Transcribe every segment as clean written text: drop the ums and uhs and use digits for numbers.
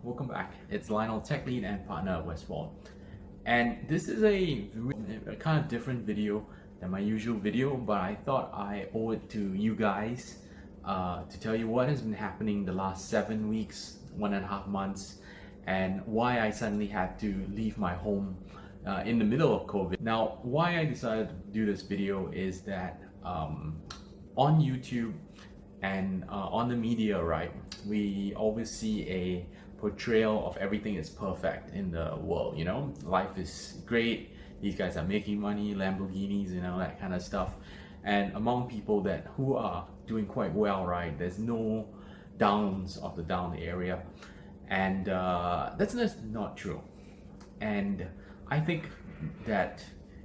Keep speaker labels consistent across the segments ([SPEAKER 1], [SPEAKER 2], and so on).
[SPEAKER 1] welcome back. It's Lionel, tech lead and partner at Westfall. And this is a kind of different video than my usual video, but I thought I owe it to you guys to tell you what has been happening the last 7 weeks, 1.5 months, and why I suddenly had to leave my home in the middle of COVID. Now, why I decided to do this video is that on YouTube and on the media, right, we always see a portrayal of everything is perfect in the world. You know, life is great, these guys are making money, Lamborghinis, you know, that kind of stuff. And among people that who are doing quite well, right, there's no downs of the down area, and that's just not true. And I think that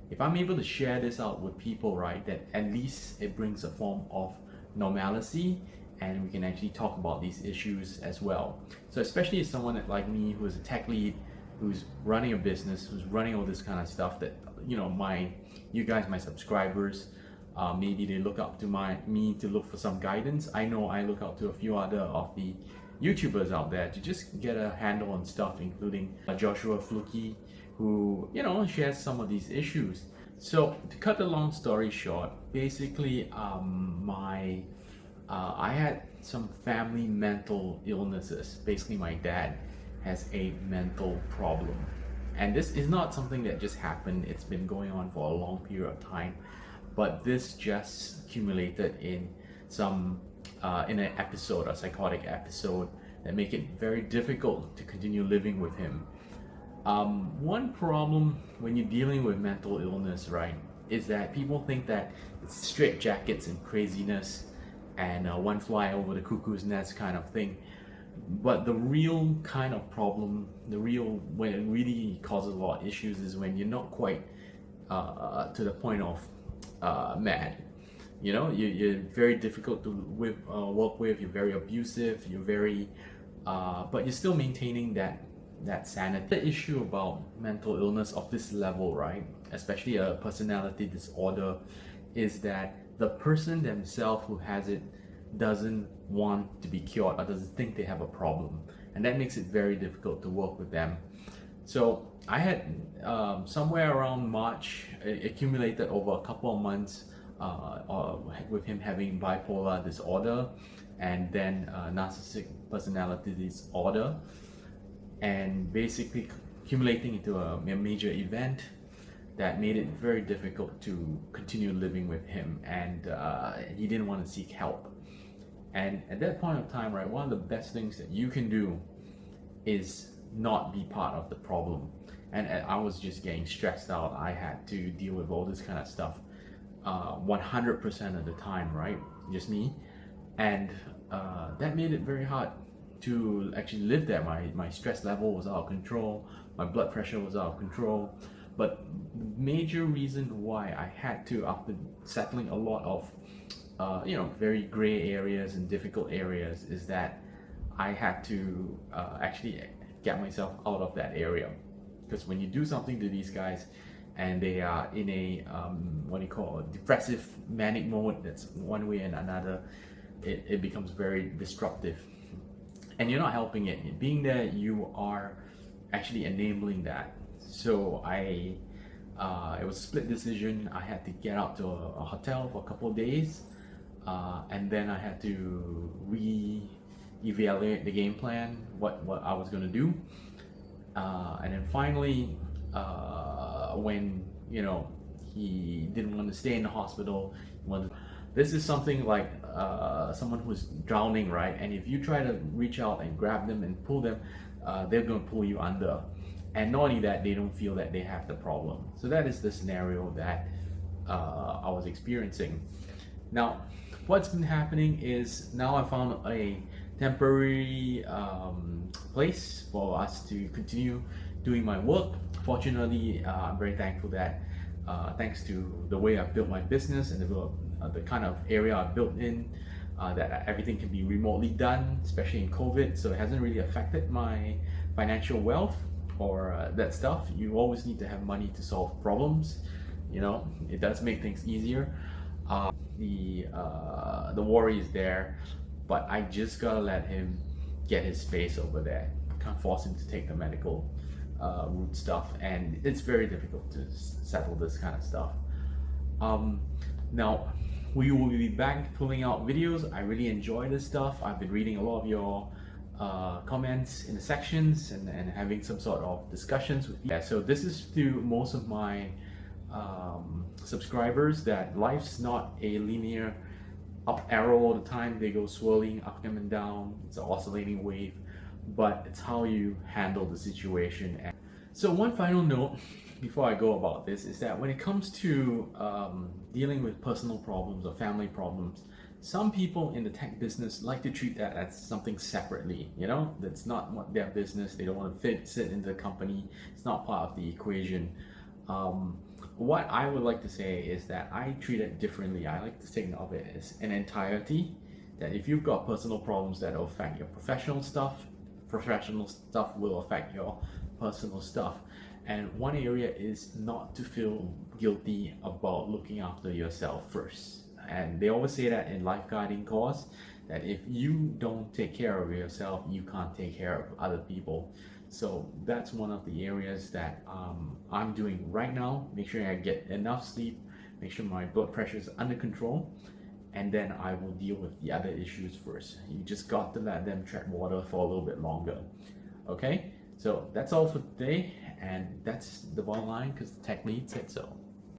[SPEAKER 1] if I'm able to share this out with people, right, that at least it brings a form of normalcy, and we can actually talk about these issues as well. So especially as someone like me who is a tech lead, who's running a business, who's running all this kind of stuff, that you guys, my subscribers, maybe they look up to me to look for some guidance. I know I look up to a few other of the YouTubers out there to just get a handle on stuff, including Joshua Fluky, who shares some of these issues. So to cut the long story short, basically I had some family mental illnesses. Basically, my dad has a mental problem, and this is not something that just happened. It's been going on for a long period of time, but this just accumulated in in an episode, a psychotic episode, that make it very difficult to continue living with him. One problem when you're dealing with mental illness, right, is that people think that it's straight jackets and craziness and one fly over the cuckoo's nest kind of thing. But the real kind of problem, when it really causes a lot of issues, is when you're not quite to the point of mad. You're very difficult to work with. You're very abusive. You're very, but you're still maintaining that sanity. The issue about mental illness of this level, right, especially a personality disorder, is that the person themselves who has it doesn't want to be cured or doesn't think they have a problem, and that makes it very difficult to work with them. So I had somewhere around March, it accumulated over a couple of months with him having bipolar disorder and then narcissistic personality disorder, and basically accumulating into a major event that made it very difficult to continue living with him, and he didn't want to seek help. And at that point of time, right, one of the best things that you can do is not be part of the problem. And I was just getting stressed out. I had to deal with all this kind of stuff 100% of the time, right, just me. And that made it very hard to actually live there. My stress level was out of control, my blood pressure was out of control. But the major reason why I had to, after settling a lot of very gray areas and difficult areas, is that I had to actually get myself out of that area. Because when you do something to these guys and they are in a depressive manic mode, that's one way and another, it becomes very disruptive, and you're not helping it. Being there, you are actually enabling that. So it was a split decision. I had to get out to a hotel for a couple of days, and then I had to re-evaluate the game plan, what I was going to do, and then finally, when he didn't want to stay in the hospital, this is something like someone who's drowning, right? And if you try to reach out and grab them and pull them, they're going to pull you under. And not only that, they don't feel that they have the problem. So that is the scenario that I was experiencing. Now, what's been happening is now I found a temporary place for us to continue doing my work. Fortunately, I'm very thankful that thanks to the way I've built my business and the kind of area I've built in, that everything can be remotely done, especially in COVID. So it hasn't really affected my financial wealth or that stuff. You always need to have money to solve problems. It does make things easier. The worry is there, but I just gotta let him get his space over there. can't force him to take the medical route stuff, and it's very difficult to settle this kind of stuff. Now, we will be back pulling out videos. I really enjoy this stuff. I've been reading a lot of your comments in the sections and having some sort of discussions with you. Yeah, so this is to most of my subscribers, that life's not a linear up arrow all the time. They go swirling up and down. It's an oscillating wave, but it's how you handle the situation. And so one final note before I go about this is that when it comes to dealing with personal problems or family problems, some people in the tech business like to treat that as something separately. You know, that's not what their business. They don't want to sit into the company. It's not part of the equation. What I would like to say is that I treat it differently. I like to think of it as an entirety, that if you've got personal problems that will affect your professional stuff will affect your personal stuff. And one area is not to feel guilty about looking after yourself first. And they always say that in lifeguarding course, that if you don't take care of yourself, you can't take care of other people. So that's one of the areas that I'm doing right now. Make sure I get enough sleep, make sure my blood pressure is under control, and then I will deal with the other issues first. You just got to let them tread water for a little bit longer. Okay, so that's all for today, and that's the bottom line because the tech lead said so.